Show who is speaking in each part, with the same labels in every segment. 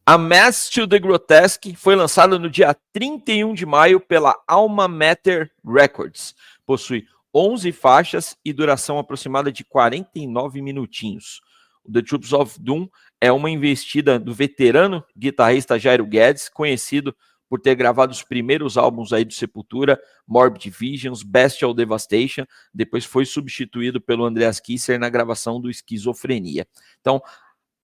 Speaker 1: A Mass to the Grotesque foi lançada no dia 31 de maio pela Alma Mater Records. Possui 11 faixas e duração aproximada de 49 minutinhos. O The Troops of Doom é uma investida do veterano guitarrista Jairo Guedes, conhecido por ter gravado os primeiros álbuns aí do Sepultura, Morbid Visions, Bestial Devastation, depois foi substituído pelo Andreas Kisser na gravação do Esquizofrenia. Então,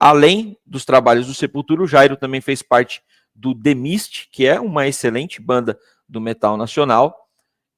Speaker 1: além dos trabalhos do Sepultura, o Jairo também fez parte do The Mist, que é uma excelente banda do metal nacional.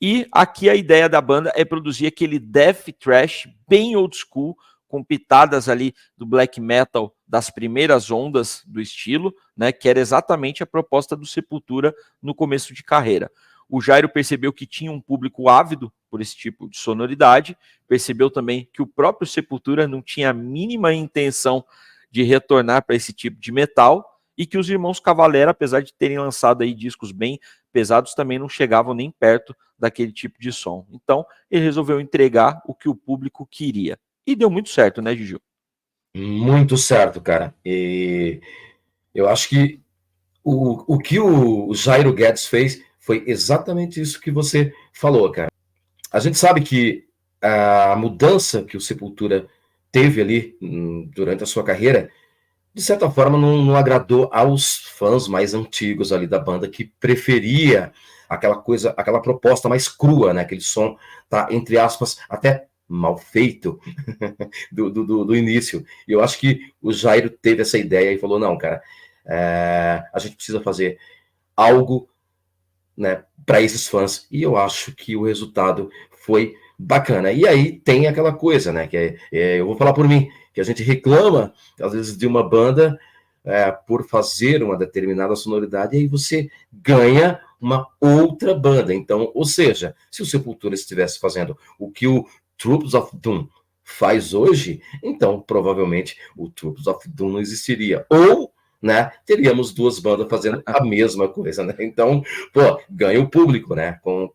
Speaker 1: E aqui a ideia da banda é produzir aquele death thrash bem old school, com pitadas ali do black metal das primeiras ondas do estilo, né, que era exatamente a proposta do Sepultura no começo de carreira. O Jairo percebeu que tinha um público ávido por esse tipo de sonoridade, percebeu também que o próprio Sepultura não tinha a mínima intenção de retornar para esse tipo de metal, e que os Irmãos Cavalera, apesar de terem lançado aí discos bem pesados, também não chegavam nem perto daquele tipo de som. Então, ele resolveu entregar o que o público queria. E deu muito certo, né, Gigi?
Speaker 2: Muito certo, cara. E eu acho que o que o Jairo Guedes fez foi exatamente isso que você falou, cara. A gente sabe que a mudança que o Sepultura teve ali durante a sua carreira, de certa forma, não agradou aos fãs mais antigos ali da banda, que preferia aquela coisa, aquela proposta mais crua, né? Aquele som, tá, entre aspas, até mal feito do início. E eu acho que o Jairo teve essa ideia e falou, não, cara, a gente precisa fazer algo, né, para esses fãs. E eu acho que o resultado foi bacana. E aí tem aquela coisa, né, que eu vou falar por mim, que a gente reclama, às vezes, de uma banda por fazer uma determinada sonoridade, e aí você ganha uma outra banda. Então, ou seja, se o Sepultura estivesse fazendo o que o Troops of Doom faz hoje, então provavelmente o Troops of Doom não existiria. Ou, né, teríamos duas bandas fazendo a mesma coisa, né? Então, pô, ganha o público, né? Com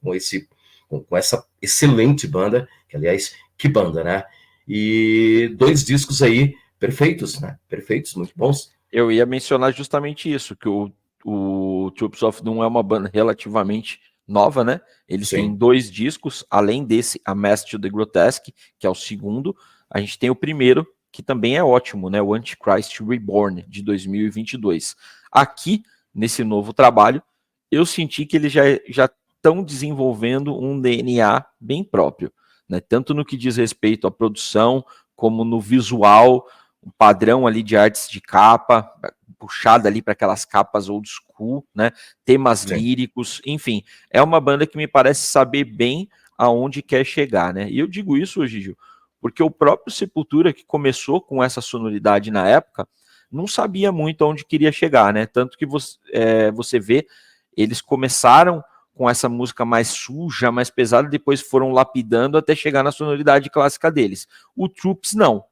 Speaker 2: essa excelente banda, que aliás, que banda, né? E 2 discos aí perfeitos, né? Perfeitos, muito bons.
Speaker 1: Eu ia mencionar justamente isso, que o Troops of Doom é uma banda relativamente nova, né? Eles têm
Speaker 2: Sim.
Speaker 1: 2 discos, além desse, A Mass to the Grotesque, que é o segundo. A gente tem o primeiro, que também é ótimo, né? O Antichrist Reborn, de 2022. Aqui, nesse novo trabalho, eu senti que eles já estão desenvolvendo um DNA bem próprio, né? Tanto no que diz respeito à produção, como no visual, um padrão ali de artes de capa, puxada ali para aquelas capas old school, né? Temas
Speaker 2: Sim.
Speaker 1: líricos, enfim, é uma banda que me parece saber bem aonde quer chegar, né? E eu digo isso, Gigi, porque o próprio Sepultura, que começou com essa sonoridade na época, não sabia muito aonde queria chegar, né? Tanto que você vê, eles começaram com essa música mais suja, mais pesada, depois foram lapidando até chegar na sonoridade clássica deles. O Troops não.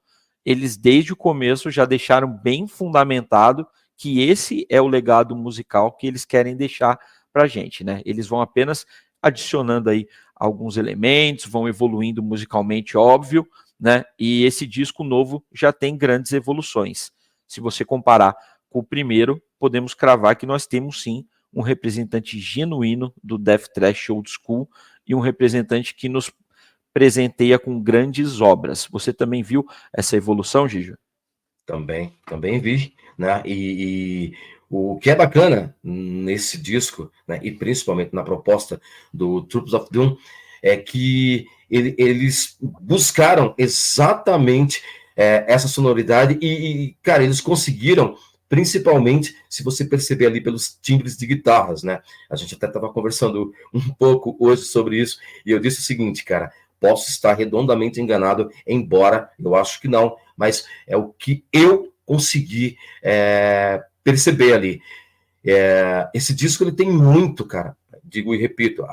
Speaker 1: Eles desde o começo já deixaram bem fundamentado que esse é o legado musical que eles querem deixar pra gente, né? Eles vão apenas adicionando aí alguns elementos, vão evoluindo musicalmente, óbvio, né? E esse disco novo já tem grandes evoluções. Se você comparar com o primeiro, podemos cravar que nós temos sim um representante genuíno do Death Thrash Old School e um representante que nos presenteia com grandes obras. Você também viu essa evolução, Gigi?
Speaker 2: Também vi, né? E o que é bacana nesse disco, né? E principalmente na proposta do Troops of Doom, é que eles buscaram exatamente essa sonoridade cara, eles conseguiram, principalmente se você perceber ali pelos timbres de guitarras, né? A gente até estava conversando um pouco hoje sobre isso, e eu disse o seguinte, cara, Posso estar redondamente enganado, embora eu acho que não, mas é o que eu consegui perceber ali. Esse disco ele tem muito, cara, digo e repito,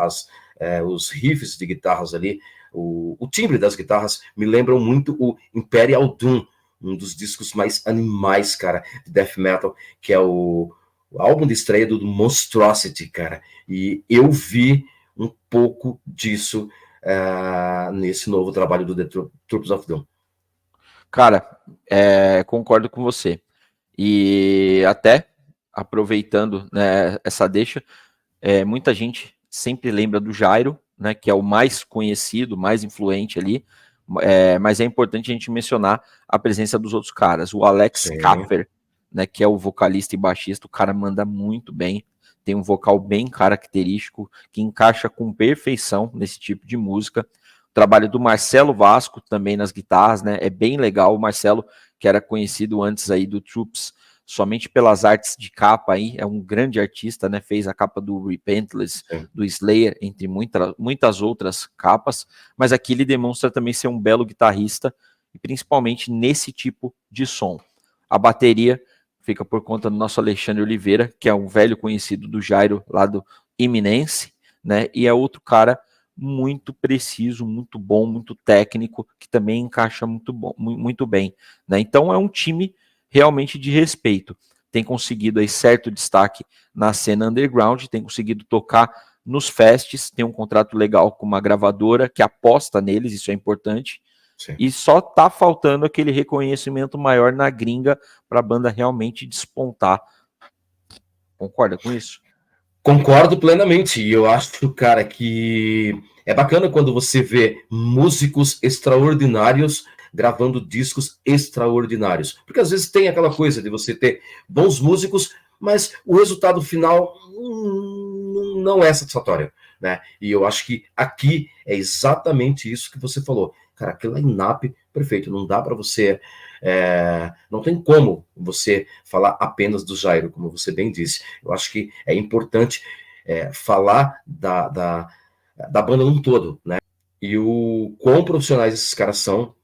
Speaker 2: os riffs de guitarras ali, o timbre das guitarras me lembram muito o Imperial Doom, um dos discos mais animais, cara, de death metal, que é o álbum de estreia do Monstrosity, cara, e eu vi um pouco disso nesse novo trabalho do The Troops of Doom.
Speaker 1: Cara, concordo com você. E até aproveitando, né, essa deixa, muita gente sempre lembra do Jairo, né, que é o mais conhecido, mais influente ali, mas é importante a gente mencionar a presença dos outros caras. O Alex Kaffer, né, que é o vocalista e baixista, o cara manda muito bem, tem um vocal bem característico, que encaixa com perfeição nesse tipo de música. O trabalho do Marcelo Vasco também nas guitarras, né, é bem legal. O Marcelo, que era conhecido antes aí do Troops, somente pelas artes de capa aí, é um grande artista, né, fez a capa do Repentless, do Slayer, entre muitas outras capas, mas aqui ele demonstra também ser um belo guitarrista, e principalmente nesse tipo de som. A bateria fica por conta do nosso Alexandre Oliveira, que é um velho conhecido do Jairo, lá do Eminence, né, e é outro cara muito preciso, muito bom, muito técnico, que também encaixa muito bem, né, então é um time realmente de respeito. Tem conseguido aí certo destaque na cena underground, tem conseguido tocar nos festes, tem um contrato legal com uma gravadora que aposta neles, isso é importante. Sim. E só tá faltando aquele reconhecimento maior na gringa para a banda realmente despontar. Concorda com isso?
Speaker 2: Concordo plenamente, e eu acho, cara, que é bacana quando você vê músicos extraordinários gravando discos extraordinários, porque às vezes tem aquela coisa de você ter bons músicos, mas o resultado final não é satisfatório, né? E eu acho que aqui é exatamente isso que você falou. Cara, aquele line-up perfeito, não dá para você... não tem como você falar apenas do Jairo, como você bem disse. Eu acho que é importante falar da banda num todo, né? E o quão profissionais esses caras são.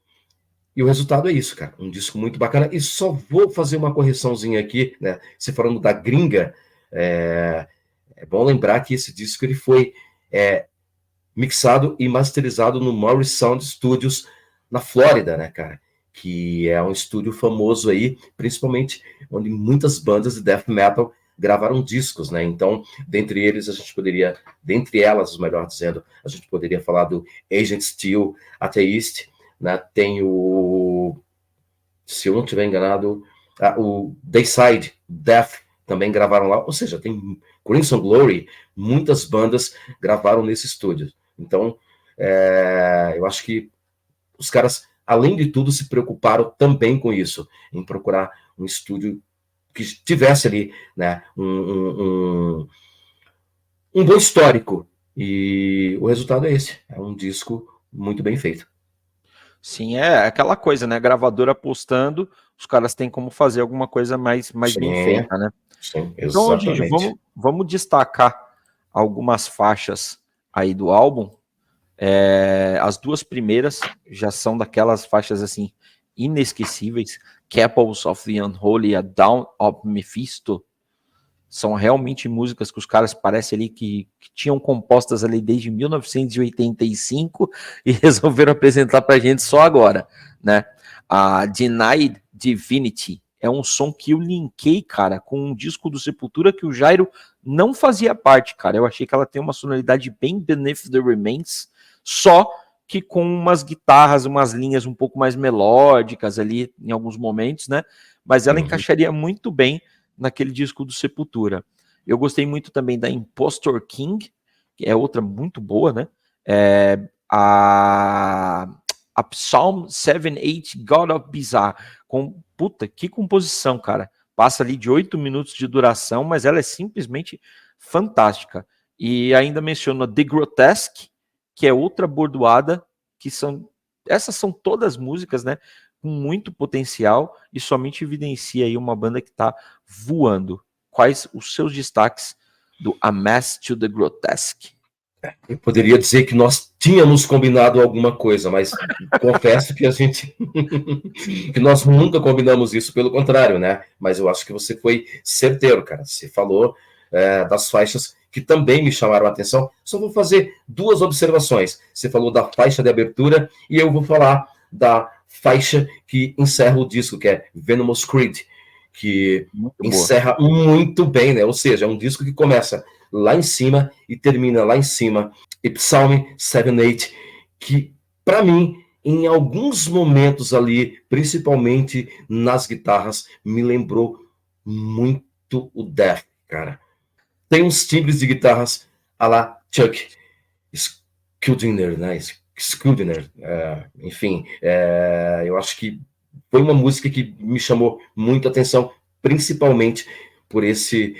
Speaker 2: E o resultado é isso, cara. Um disco muito bacana. E só vou fazer uma correçãozinha aqui, né? Você falando da gringa, é bom lembrar que esse disco ele foi mixado e masterizado no Morris Sound Studios na Flórida, né, cara? Que é um estúdio famoso aí, principalmente onde muitas bandas de death metal gravaram discos, né? Então, dentre elas, melhor dizendo, a gente poderia falar do Agent Steel, Atheist, né? Tem se eu não estiver enganado, o Dayside Death também gravaram lá, ou seja, tem Crimson Glory, muitas bandas gravaram nesse estúdio. Então, eu acho que os caras, além de tudo, se preocuparam também com isso, em procurar um estúdio que tivesse ali, né, um bom histórico. E o resultado é esse. É um disco muito bem feito.
Speaker 1: Sim, é aquela coisa, né? A gravadora apostando, os caras têm como fazer alguma coisa mais bem feita, né?
Speaker 2: Sim,
Speaker 1: então, Gigi, vamos destacar algumas faixas aí do álbum. As duas primeiras já são daquelas faixas assim inesquecíveis. Capels of the Unholy, a Dawn of Mephisto, são realmente músicas que os caras parecem ali que tinham compostas ali desde 1985 e resolveram apresentar pra gente só agora, né? A Denied Divinity é um som que eu linkei, cara, com um disco do Sepultura que o Jairo não fazia parte, cara. Eu achei que ela tem uma sonoridade bem Beneath the Remains, só que com umas guitarras, umas linhas um pouco mais melódicas ali em alguns momentos, né? Mas ela encaixaria muito bem naquele disco do Sepultura. Eu gostei muito também da Impostor King, que é outra muito boa, né? A Psalm 7-8, God of Bizarre. Puta, que composição, cara. Passa ali de 8 minutos de duração, mas ela é simplesmente fantástica. E ainda menciono a The Grotesque, que é outra bordoada, essas são todas músicas, né? Com muito potencial e somente evidencia aí uma banda que está voando. Quais os seus destaques do A Mass to the Grotesque?
Speaker 2: Eu poderia dizer que nós tínhamos combinado alguma coisa, mas confesso que a gente que nós nunca combinamos isso, pelo contrário, né? Mas eu acho que você foi certeiro, cara. Você falou das faixas que também me chamaram a atenção. Só vou fazer duas observações. Você falou da faixa de abertura e eu vou falar da faixa que encerra o disco, que é Venomous Creed, que
Speaker 1: Muito boa.
Speaker 2: encerra muito bem, né? Ou seja, é um disco que começa lá em cima e termina lá em cima. E Psalm 78, que para mim, em alguns momentos ali, principalmente nas guitarras, me lembrou muito o Death, cara. Tem uns timbres de guitarras a la Chuck Schuldiner, né? Schuldiner, enfim, eu acho que foi uma música que me chamou muito a atenção, principalmente por esse,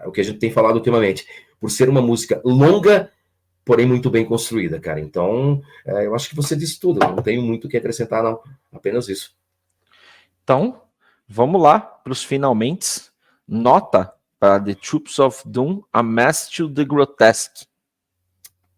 Speaker 2: o que a gente tem falado ultimamente, por ser uma música longa, porém muito bem construída, cara. Então, eu acho que você disse tudo, não tenho muito o que acrescentar, não, apenas isso.
Speaker 1: Então, vamos lá para os finalmente. Nota para The Troops of Doom, A Mass to the Grotesque.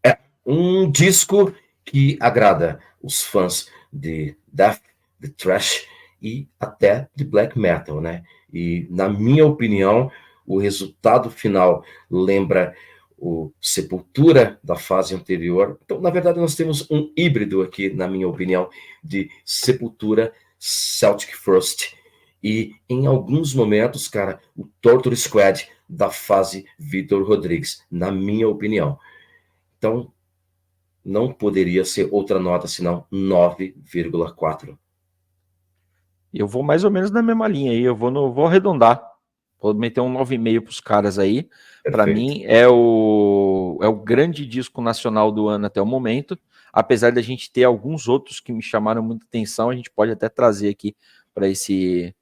Speaker 2: É um disco que agrada os fãs de death, de thrash e até de black metal, né? E, na minha opinião, o resultado final lembra o Sepultura da fase anterior. Então, na verdade, nós temos um híbrido aqui, na minha opinião, de Sepultura, Celtic Frost e, em alguns momentos, cara, o Torture Squad da fase Vitor Rodrigues, na minha opinião. Então, não poderia ser outra nota senão 9,4.
Speaker 1: Eu vou mais ou menos na mesma linha aí, vou arredondar. Vou meter um 9,5 para os caras aí. Para mim, é o grande disco nacional do ano até o momento. Apesar da gente ter alguns outros que me chamaram muita atenção, a gente pode até trazer aqui para esse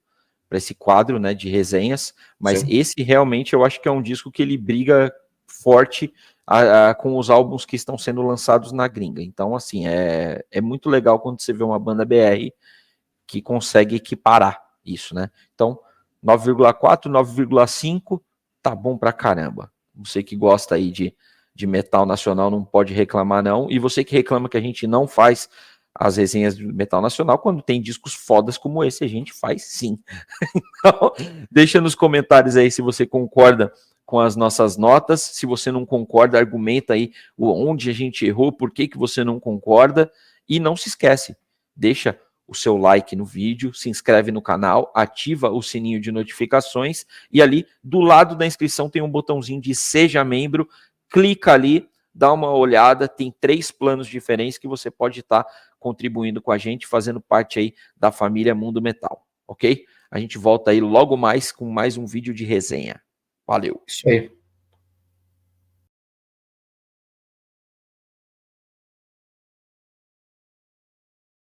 Speaker 1: quadro, né, de resenhas. Mas
Speaker 2: Sim.
Speaker 1: esse realmente eu acho que é um disco que ele briga forte com os álbuns que estão sendo lançados na gringa. Então, assim, é muito legal quando você vê uma banda BR que consegue equiparar isso, né? Então, 9,4, 9,5, tá bom pra caramba. Você que gosta aí de metal nacional não pode reclamar, não. E você que reclama que a gente não faz as resenhas de metal nacional, quando tem discos fodas como esse, a gente faz sim. Então, deixa nos comentários aí se você concorda com as nossas notas. Se você não concorda, argumenta aí onde a gente errou, por que você não concorda. E não se esquece, deixa o seu like no vídeo, se inscreve no canal, ativa o sininho de notificações e ali do lado da inscrição tem um botãozinho de Seja Membro, clica ali, dá uma olhada, tem 3 planos diferentes que você pode estar contribuindo com a gente, fazendo parte aí da família Mundo Metal, ok? A gente volta aí logo mais com mais um vídeo de resenha. Valeu!
Speaker 2: Isso aí.